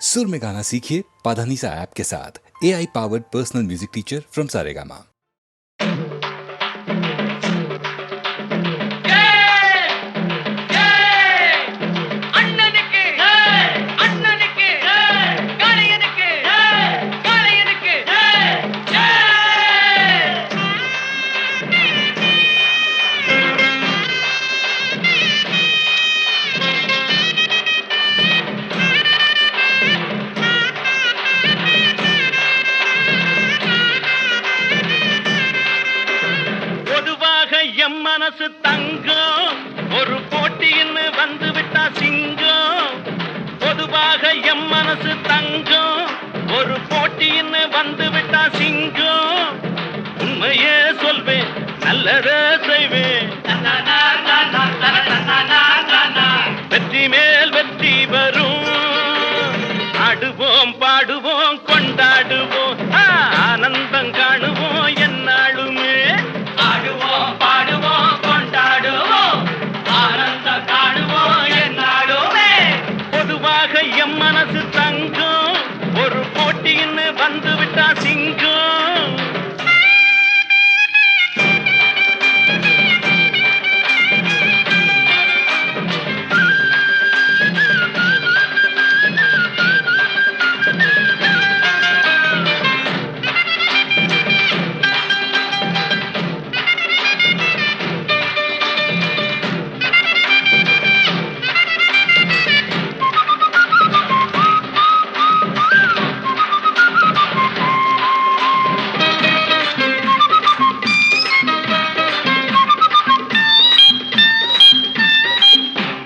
सुर में गाना सीखिए पाधानीसा ऐप के साथ। AI powered personal music teacher from Saregama. மனசு தங்கம் ஒரு போட்டின்னு வந்து விட்டா சிங்கம். பொதுவாக எம் மனசு தங்கம் ஒரு போட்டின்னு வந்து விட்டா சிங்கம். உண்மையே சொல்வேன் நல்லதே செய்வேன். வெற்றி மேல் வெற்றி வரும். ஆடுவோம் பாடுவோம் கொண்டாடுவோம் ஆனந்தம் காணுவோம் என்னாலுமே. ஆடுவோம் பாடுவோம் கொண்டாடுவோம் ஆனந்தம் காணுவோம் என்னாலுமே. பொதுவாக எம் மனசு தங்கம் ஒரு போட்டின்னு வந்து விட்டா சிங்கம்.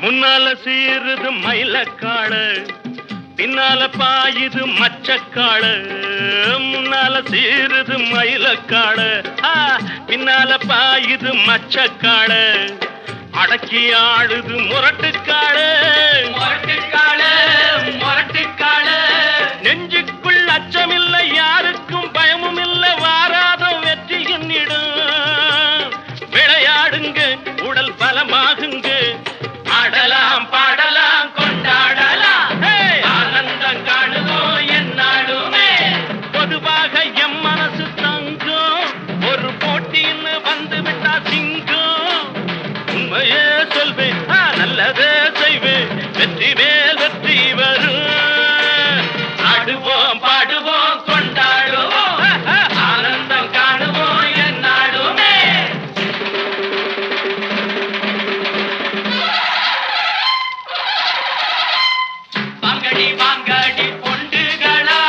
முன்னால சீருது மயிலக்காடு பின்னால பாயுது மச்சக்காடு. முன்னால சீருது மயிலக்காடு பின்னால பாயுது மச்சக்காடு. அடக்கி ஆடுது முரட்டுக்காடு முரட்டுக்காடு முரட்டுக்காடு. நெஞ்சுக்குள் அச்சமில்லை யாருக்கும் பயமும் இல்லை வாராத வெற்றி என்னிடும். விளையாடுங்க உடல் பலமாகுங்க. ஆடலாம் பாடலாம் கொண்டாடலாம் ஆனந்தம் காணுவோம் என்னாலுமே. பொதுவாக எம் மனசு தங்கம் ஒரு போட்டின்னு வந்து விட்டா சிங்கம். உண்மையே சொல்வேன் நல்லதே செய்வேன் வெற்றி மேல் வெற்றி வரும். ஆடுவோம் பாடுவோம் கொண்டாடுவோம் ஆனந்தம் காணுவோம் என்னாலுமே. வாங்கடி வாங்கடி பொண்டுகளா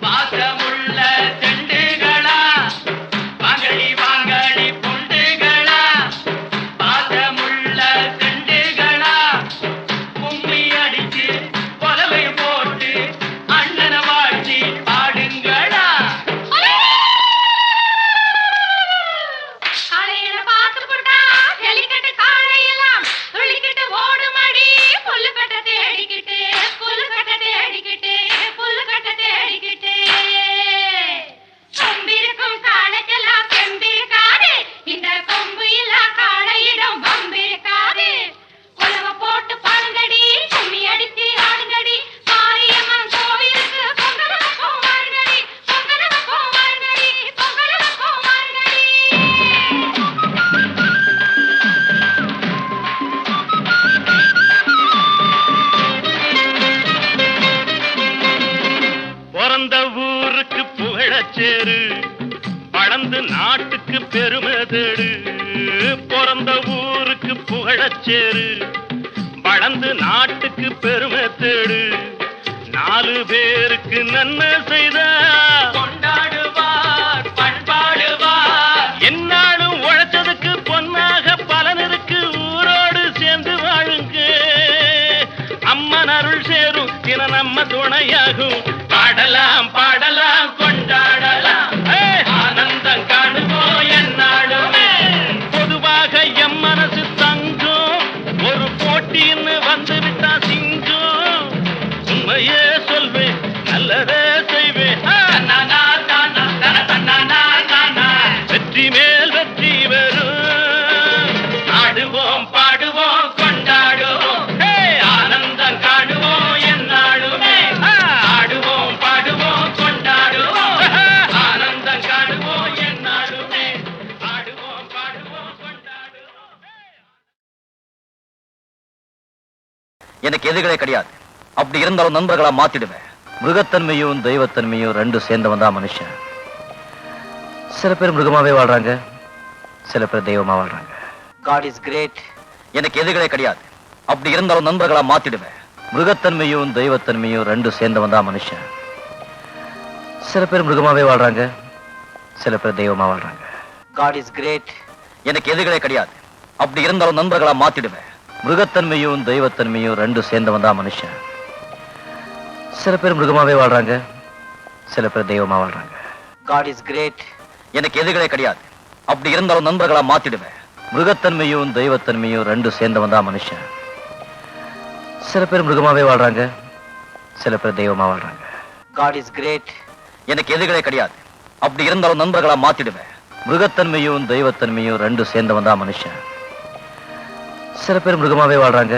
பாசமுள்ள செண்டுகளா. வாங்கடி வாங்கடி பொண்டுகளா பாசமுள்ள செண்டுகளா. கும்மி அடிச்சு கொலவை போட்டு அண்ணன வாழ்த்தி பாடுங்களா. காளையில பாத்து போட்டா ஜல்லிக்கட்டு காளையெல்லாம் துள்ளிக்கிட்டு ஓடுமடி. புல்லுக்கட்ட தேடிக்கிட்டு புல்லுக்கட்ட தேடிக்கிட்டு புல்லுக்கட்ட தேடிக்கிட்டு. கொம்பிருக்கும் காளைக்கெல்லாம் செம்பிருக்காது. இந்த கொம்பு இல்லா காளையிடம் வம்பிருக்காது. கொலவ போட்டு பாருங்கடி கும்மி அடிச்சு ஆடுங்கடி. மாரியம்மன் கோவிலுக்கு பொங்கலுக்கும் வாருங்கடி பொங்கலுக்கும் வாருங்கடி பொங்கலுக்கும் வாருங்கடி. பிறந்த ஊருக்கு புகழச்சேரு வளர்ந்து நாட்டுக்கு பெருமை தேடு. பிறந்த ஊருக்கு புகழச்சேரு வளர்ந்து நாட்டுக்கு பெருமை தேடு. 4 பேருக்கு நன்மை செய்த கொண்டாடுவார் பண்பாடுவார். என்னாலும் உழைச்சதுக்கு பொன்னாக பலன் இருக்கு. ஊரோடு சேர்ந்து வாழுங்க. அம்மன் அருள் சேரும் தின நம்ம துணையாகும். பாடலாம் பாடலாம் கொண்டாடலாம் ஆனந்தம் காணுவோம் என்னாலுமே. பொதுவாக எம் மனசு தங்கம் ஒரு போட்டின்னு வந்து விட்டா சிங்கம். உண்மையே சொல்வேன் நல்லதே செய்வேன் வெற்றி மேல் வெற்றி வரும். ஆடுவோம் பாடுவோம் கொண்டாடுவோம் ஆனந்தம் காணுவோம் என்னாலுமே. எனக்கு எதிரிகளே கிடையாது. அப்படி இருந்தாலும் நண்பர்களா மாத்திடுவேன். மிருகத்தன்மையும் தெய்வத்தன்மையும் ரெண்டு சேர்ந்தவன் தான் மனுஷன். சில பேர் மிருகமாவே வாழ்றாங்க, சில பேர் தெய்வமா வாழ்றாங்க. God is great. எனக்கு எதிரிகளே கிடையாது. அப்படி இருந்தாலும் நண்பர்களா மாத்திடுவேன். மிருகத்தன்மையும் தெய்வத்தன்மையும் ரெண்டு சேர்ந்தவன் தான் மனுஷன். சில பேர் மிருகமாவே வாழ்றாங்க, சில பேர் தெய்வமா வாழ்றாங்க. God is great. எனக்கு எதிரிகளே கிடையாது. அப்படி இருந்தாலும் நண்பர்களா மாத்திடுவேன். மிருகத்தன்மையும் தெய்வத்தன்மையும் ரெண்டு சேர்ந்தவன் தான் மனுஷன். சில பேர் மிருகமாவே வாழ்றாங்க, சில பேர் தெய்வமா வாழ்றாங்க. God is great. எனக்கு எதிரிகளே கிடையாது. அப்படி இருந்தாலும் நண்பர்களா மாத்திடுவேன். மிருகத்தன்மையும் தெய்வத்தன்மையும் ரெண்டு சேர்ந்தவன் தான் மனுஷன். சில பேர் மிருகமாவே வாழ்றாங்க, சில பேர் தெய்வமா வாழ்றாங்க. God is great. எனக்கு எதிரிகளே கிடையாது. அப்படி இருந்தாலும் நண்பர்களா மாத்திடுவேன். மிருகத்தன்மையும் தெய்வத்தன்மையும் ரெண்டு சேர்ந்தவன் தான் மனுஷன். சில பேர் மிருகமாவே வாழ்றாங்க.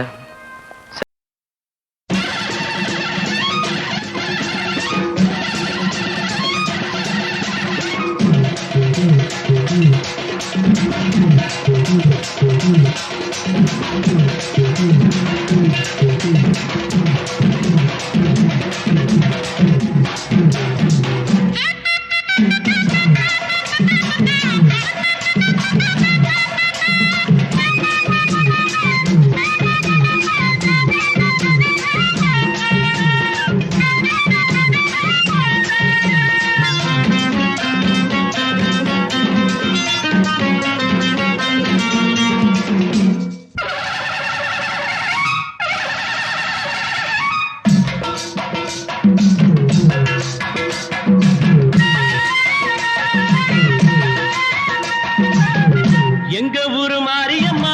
எங்க ஊரு மாரியம்மா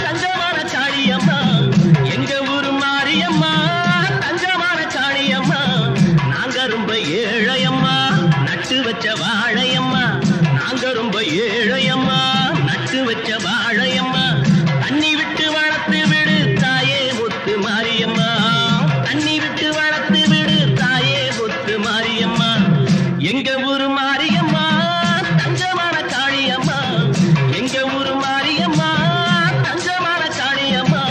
தங்கமான காளியம்மா, எங்க ஊரு மாரியம்மா தங்கமான காளியம்மா. நாங்க ரொம்ப ஏழையம்மா நட்டு வச்ச வாழையம்மா, நாங்க ரொம்ப ஏழையம்மா நட்டு வச்ச வாழையம்மா. தண்ணி விட்டு வளர்த்து விடு தாயே முத்து மாரியம்மா, தண்ணி விட்டு வளர்த்து விடு தாயே முத்து மாரியம்மா. எங்க ஊரு மாரியம்மா தங்கமான காளியம்மா, எங்க ஊரு மாரியம்மா தங்கமான காளியம்மா.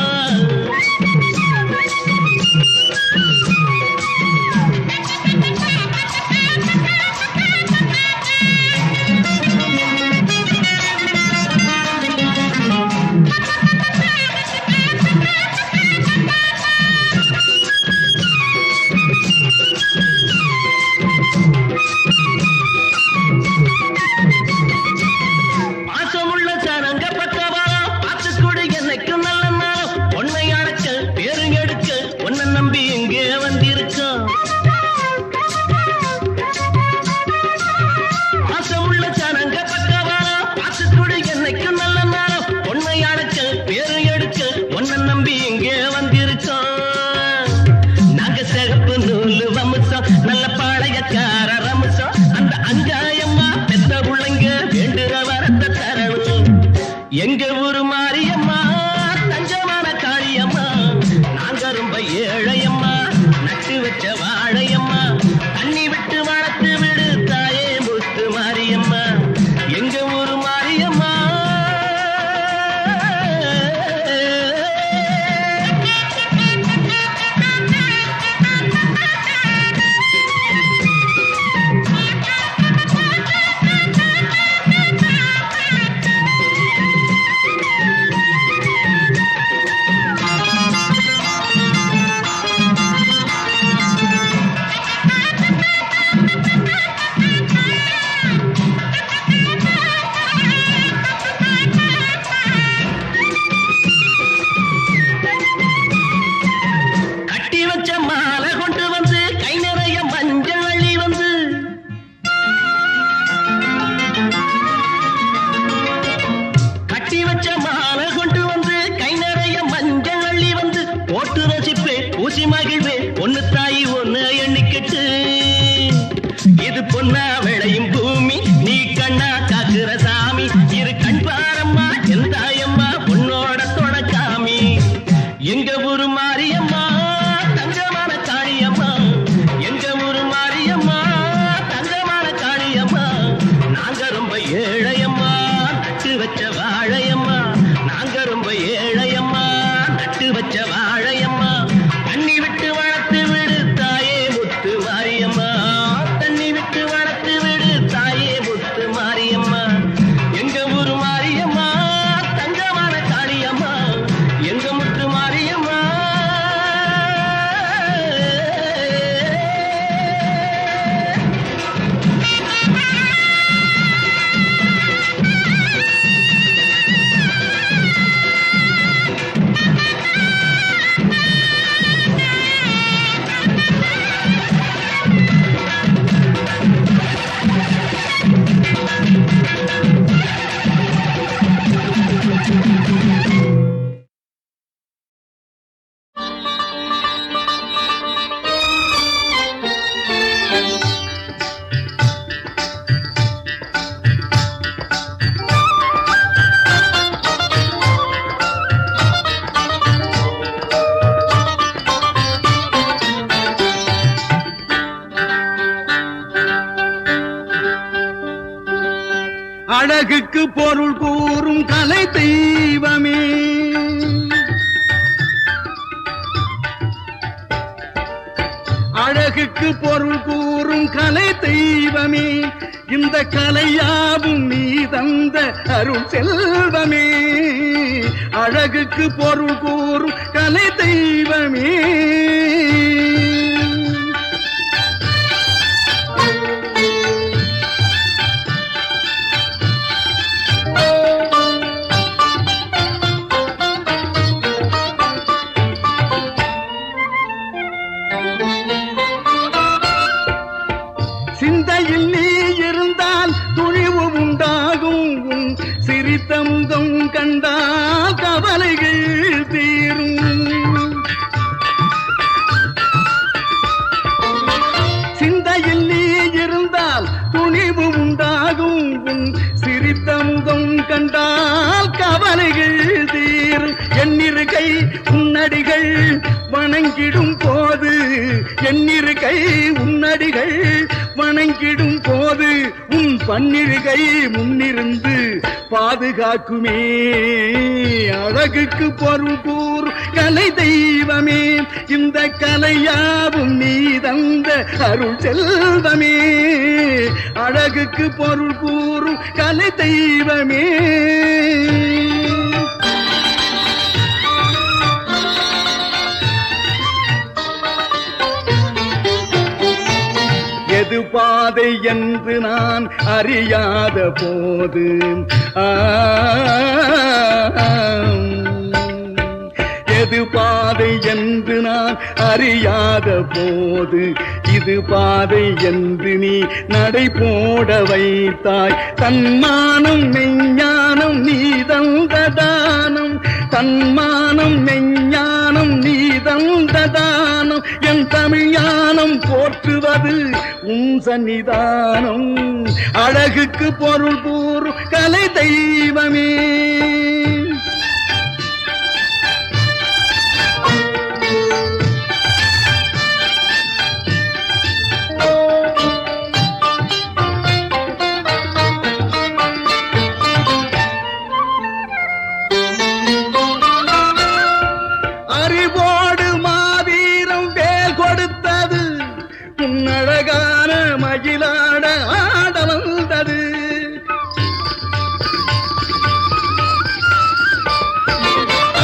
அழகுக்கு பொருள் கூறும் கலை தெய்வமே, அழகுக்கு பொருள் கூறும் கலை தெய்வமே, இந்த கலையாவும் நீ தந்த அருள் செல்வமே, அழகுக்கு பொருள் கூறும் கலை தெய்வமே. சிந்தையில் நீ இருந்தால் துணிவு உண்டாகும், உன் சிரித்த முகம் கண்டால் கவலைகள் தீரும். சிந்தையில் நீ இருந்தால் துணிவு உண்டாகும், உன் சிரித்த முகம் கண்டால் கவலைகள் தீரும். எண்ணிருக்கை உன்னடிகள் வணங்கிடும் போது, எண்ணிருக்கை உன்னடிகள் வணங்கிடும் போது, உன் பன்னிருகை முன்னிருந்து பாதுகாக்குமே, அழகுக்கு பொருள் கூறு கலை தெய்வமே, இந்த கலையாவும் நீ தந்த அருள் செல்வமே, அழகுக்கு பொருள் கூறும் கலை தெய்வமே. எது பாதை என்று நான் அறியாத போது, எது பாதை என்று நான் அறியாத போது, இது பாதை என்று நீ நடை போட வைத்தாய். தன்மானம் மெஞ்ஞானம் நீ தந்த தானம், தன்மானம் மெஞ்ஞானம் நீ தந்த தானம், என் தமிழ்ஞானம் போற்றுவது உன் சன்னிதானம், அழகுக்கு பொருள் கூறும் கலை தெய்வமே. அறிவோடு மாவீரம் வேல் கொடுத்தது, உன்னழகான மகிழாட ஆட வந்தது.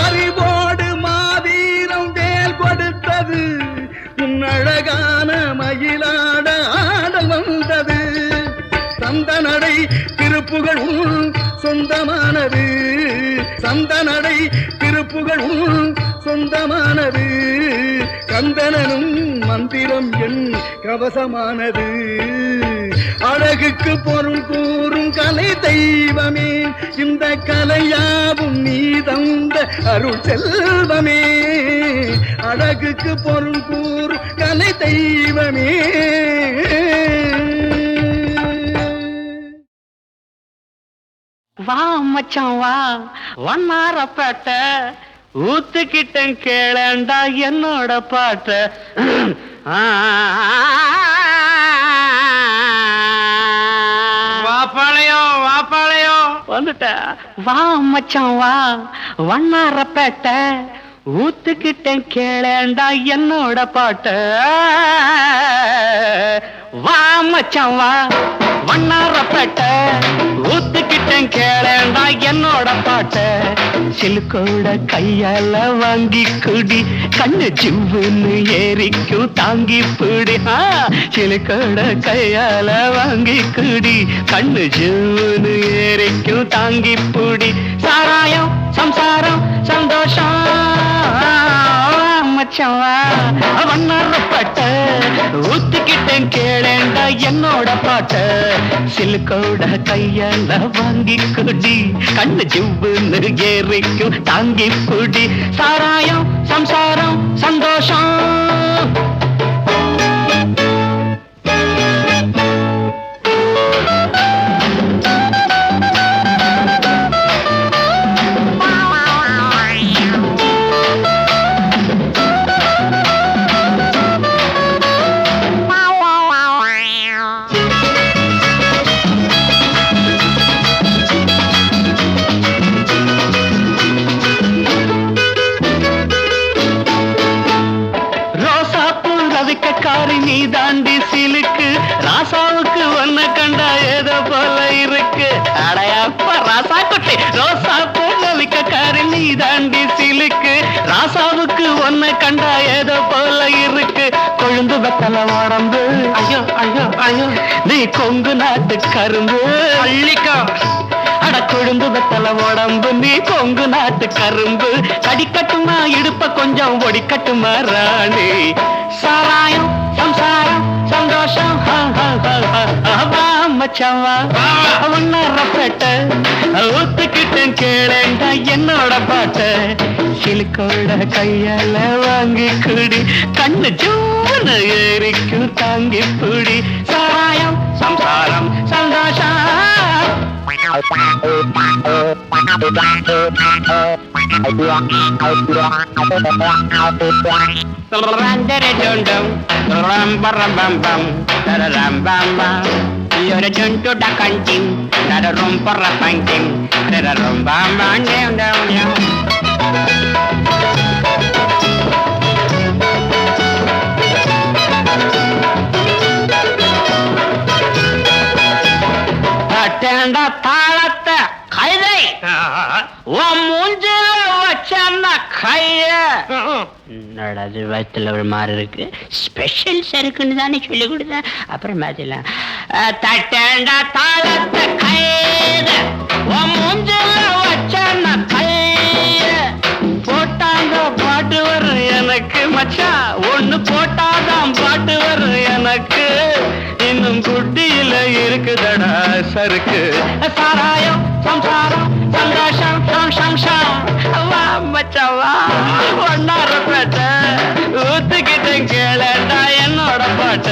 அறிவோடு மாவீரம் வேல் கொடுத்தது, உன்னழகான மகிழாட ஆட வந்தது. சந்த நடை திருப்புகழ் சொந்தமானது, சந்த நடை திருப்புகழ் சொந்தமானது, கந்தனும் மந்திரம் என் கவசமானது, அழகுக்கு பொருள் கூறும் கலை தெய்வமே, இந்த கலையாவும் நீ தந்த அருள் செல்வமே, அழகுக்கு பொருள் கூறும் கலை தெய்வமே. வா மச்சான் வா வண்ணாரப்பேட்ட, ஊத்துக்கிட்டேன் கேளண்டா என்னோட பாட்ட. வாப்பாளையம் வாப்பாளையம் வந்துட்ட. வா மச்சான் வா வண்ணாரப்பேட்ட, ஊத்துக்கிட்டேன் கேளண்டா என்னோட பாட்ட. வா மச்சான் வா வண்ணாரப்பேட்ட, ஊத்துக்கிட்டேன் கேளண்டா என்னோட பாட்ட. சிலுக்கோட கையால வாங்கி குடி, கண்ணு ஜிவ்வுன்னு ஏறிக்கும் தாங்கி பிடி. சிலுக்கோட கையால வாங்கி குடி, கண்ணு ஜிவ்வுன்னு ஏறிக்கும் தாங்கி பிடி. சாராயம் சம்சாரம் சந்தோஷம் மச்சான் வா வண்ணாரப்பேட்ட, ஊத்துக்கிட்டேன் கேளேண்டா என்னோட பாட்ட. சிலுக்கோட கையால வாங்கி குடி, கண்ணு ஜிவ்வுன்னு ஏறிக்கும் தாங்கி பிடி. சாராயம் சம்சாரம் சந்தோஷம். ரவிக்கக்காரி நீ தாண்டி சிலுக்கு ராசாவுக்கு ஒன்ன கண்டா ஏதோ போல இருக்கு அடையாப்ப ராசா குட்டி ரோசாப்பு ரவிக்கக்காரி நீ தாண்டி சிலுக்கு ராசாவுக்கு ஒன்ன கண்டா ஏதோ போல இருக்கு கொழுந்து வெத்தல உடம்பு ஐயோ ஐயோ ஐயோ நீ கொங்கு நாட்டு கரும்பு அள்ளிக்கா அட கொழுந்து வெத்தல உடம்பு நீ கொங்கு நாட்டு கரும்பு கடிக்கட்டுமா இடுப்ப கொஞ்சம் ஒடிக்கட்டுமா ராணி சாராயம் சம்சாரம் சந்தோஷம் மச்சவா ஒன்னரப்பட்ட ஊத்துக்கிட்டேன் கேளேண்டா என்னோட பாட்ட சிலுக்கோட கையால வாங்கி குடி கண்ணு ஜூன்னு ஏறிக்கும் தாங்கி புடி சாராயம் சம்சாரம் சந்தோஷம் You're a junto da cantim, not a room for a painting, not a room bam down. Attend a talata, Kaide, one moonjil, wachana Kaya. நடாது வயிற்றுல ஒரு மாதிரி இருக்கு ஸ்பெஷல் சருக்குன்னு தானே சொல்லி கொடுத்தேன் அப்புறம் மாதிரிலாம் தட்டேண்டா தாளத்தை கைது மூஞ்சில வச்சான கைது போட்டாங்க பாட்டு வரும் எனக்கு மச்சா ஒண்ணு போட்டாதான் பாட்டு வரும் எனக்கு இன்னும் குட்டியில இருக்குதடா சருக்கு சாராயம் சம்சாரம் சந்தோஷம் சம்சம் வா மச்சவா ஒன்னாரப்பேட்ட ஊத்துக்கிட்டேன் கேளடா என்னோட பாட்ட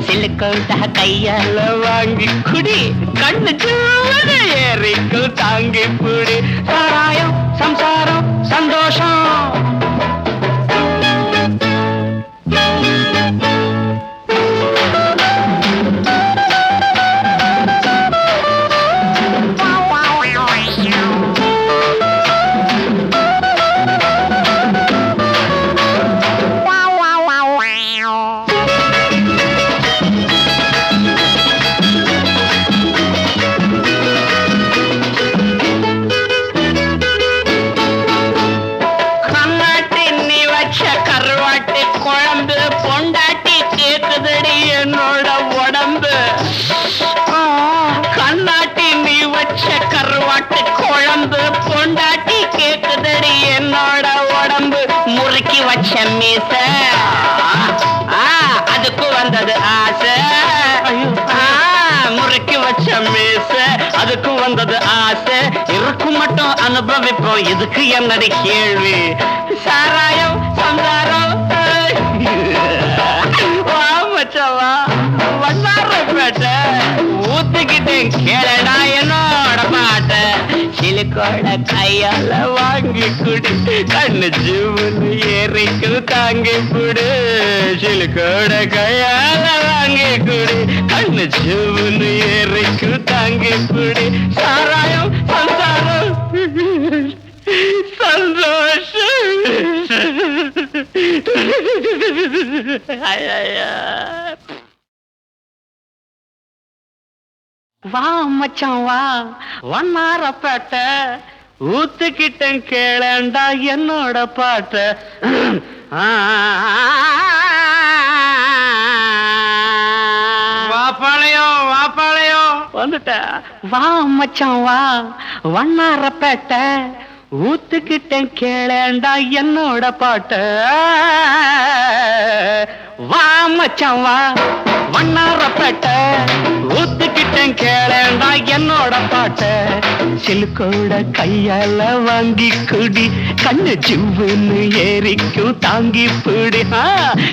சிலுக்கோட்டா கையால வாங்கி குடி கண்ணு ஜூன்னு ஏறிக்கும் தாங்கி புடி சாராயம் சம்சாரம் சந்தோஷம் பொண்டாட்டி கேக்குதடி என்னோட உடம்பு முறுக்கி வச்ச மீச அதுக்கு வந்தது ஆசை முறுக்கி வச்ச மீச அதுக்கு வந்தது ஆசை இருக்கும் மட்டும் அனுபவிப்போம் இதுக்கு என்னடி கேள்வி சாராயம் சம்சாரம் வா மச்சவா வண்ணாரப்பேட்ட ஊத்துக்கிட்டேன் கேளடா என்னோட பாட்ட சிலுக்கோட கையால வாங்கி குடி கண்ணு ஜூன்னு ஏறிக்கு தாங்கி புடு சிலுக்கோட கையால வாங்கி குடி கண்ணு ஜூன்னு ஏறிக்கு தாங்கி புடி சாராயம் சம்சாரம் சந்தோஷம் வா மச்சான் வா ஒன்னாரப்பேட்ட ஊத்துக்கிட்டேன் கேளேண்டா என்னோட பாட்ட வாப்பாளையம் வாப்பாளையம் வந்துட்ட வா மச்சான் வா ஒன்னாரப்பேட்ட ஊத்துக்கிட்டேன் கேளேண்டா என்னோட பாட்ட வா மச்சான் வா வண்ணாரப்பேட்ட ஊத்துக்கிட்டேன் கேளேண்டா என்னோட பாட்ட சிலுக்கோட கையால வாங்கி குடி கண்ணு ஜிவ்வுன்னு ஏறிக்கும் தாங்கி புடி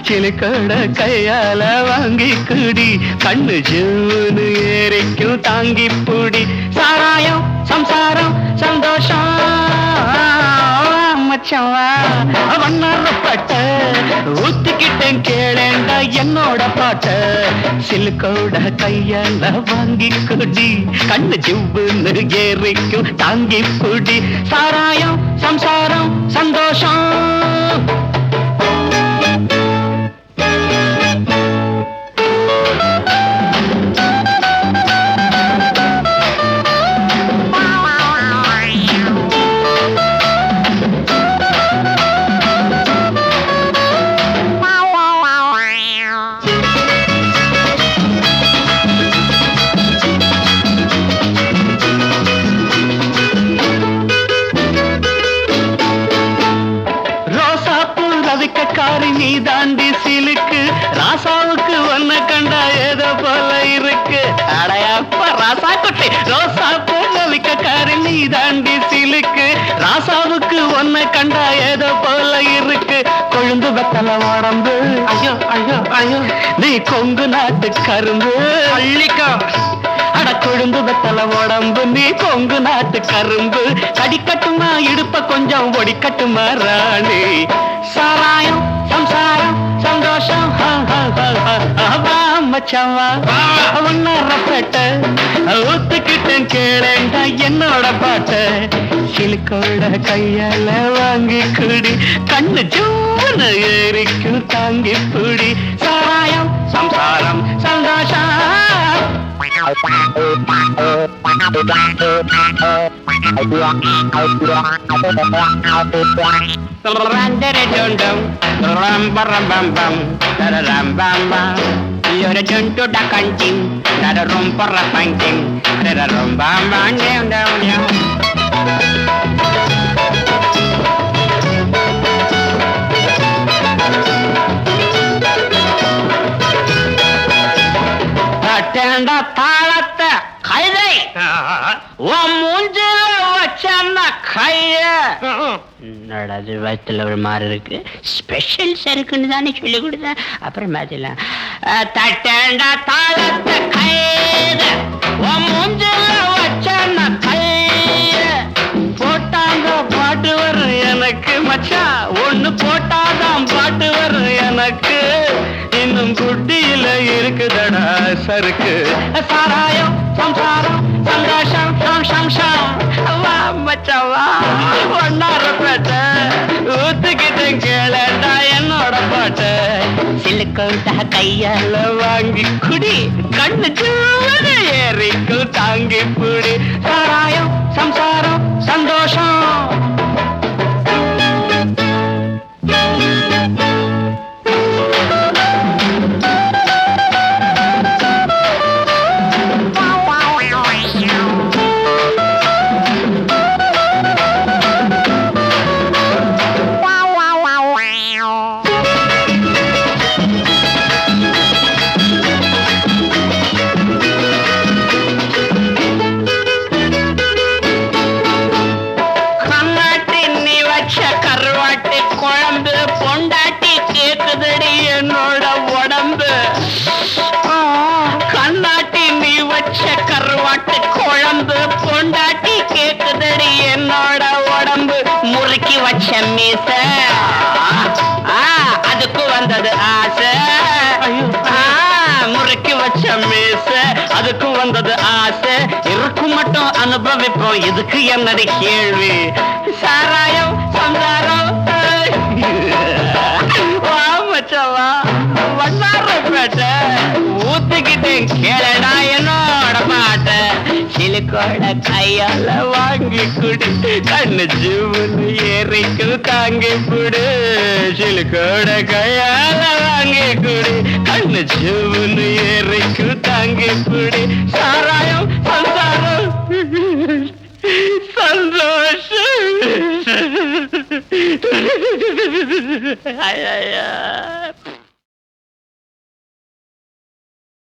சிலுக்கோட கையால வாங்கி குடி கண்ணு ஜிவ்வுன்னு ஏறிக்கும் தாங்கி புடி சாராயம் சம்சாரம் சந்தோஷம் மச்சவா வண்ணாரப்பட்ட ஊத்துக்கிட்டேன் கேளேண்டா என்னோட பாட்ட சிலுக்கோட கையால வாங்கி குடி கண்ணு ஜிவ்வுன்னு ஏறிக்கும் தாங்கி புடி சாராயம் சம்சாரம் சந்தோஷம் ராசா குட்டி ரோசா போலிக்காரி நீ தாண்டி சிலுக்கு ராசாவுக்கு ஒன்ன கண்டா ஏதோ போல இருக்கு கொழுந்து வெத்தல உடம்பு ஐயோ ஐயோ ஐயோ நீ கொங்கு நாட்டு கரும்பு அள்ளிக்கா அட கொழுந்து வெத்தல உடம்பு நீ கொங்கு நாட்டு கரும்பு கடிக்கட்டுமா இடுப்ப கொஞ்சம் ஒடிக்கட்டுமா ராணி சாராயம் சம்சாரம் சந்தோஷம் மச்சவா ஒன்னரப்பட்ட ஊத்துக்கிட்டேன் கேளேண்டா என்னோட பாட்ட சிலுக்கோட கையால வாங்கி குடி கண்ணு ஜூன ஏறிக்கும் தாங்கி புடி சாராயம் சம்சாரம் சந்தோஷம் You're a junto da canting, not a room for a painting, not a room bam bam down down down. Attend a palate, Kaide, one moonjil, what's on the Kaya? நடாது வயிற்றுல ஒரு மாதிரி இருக்கு ஸ்பெஷல் சருக்குன்னு தானே சொல்லி கொடுத்தேன் அப்புறம் மாத்திடலாம் தட்டேண்டா தாளத்தை கைத மூஞ்சில வச்சான கைத போட்டாங்க பாட்டு வரும் எனக்கு மச்சா ஒண்ணு போட்டாதான் பாட்டு வரும் எனக்கு இன்னும் குட்டியில இருக்குதடா சருக்கு சாராயம் சம்சாரம் சந்தோஷம் சம்சம் வா மச்சவா ஒன்னாரப்பேட்ட ஊத்துக்கிட்டு கேளடா என்னோட பாட்ட சிலுக்கோட்டா கையால வாங்கி குடி கண்ணு சூட ஏறிக்கு தாங்கி புடி சாராயம் சம்சாரம் சந்தோஷம் பொண்டாட்டி கேக்குதடி என்னோட உடம்பு முறுக்கி வச்ச மீச அதுக்கு வந்தது ஆசை முறுக்கி வச்ச மீச அதுக்கு வந்தது ஆசை இருக்கும் மட்டும் அனுபவிப்போம் இதுக்கு என்னடி கேள்வி சாராயம் சந்தாரம் மச்சவா வண்ணாரப்பேட்டை ஊத்துக்கிட்டேன் கேளடா என்னோட பாட்ட சிலுக்கோட கையால வாங்கி குடி கண்ணு ஜீவனு ஏறிக்கு தாங்கி புடு சிலுக்கோட கையால வாங்கி குடி கண்ணு ஜீவனு ஏறிக்கு தாங்கி புடி சாராயம் சந்தாரம் சந்தோஷம்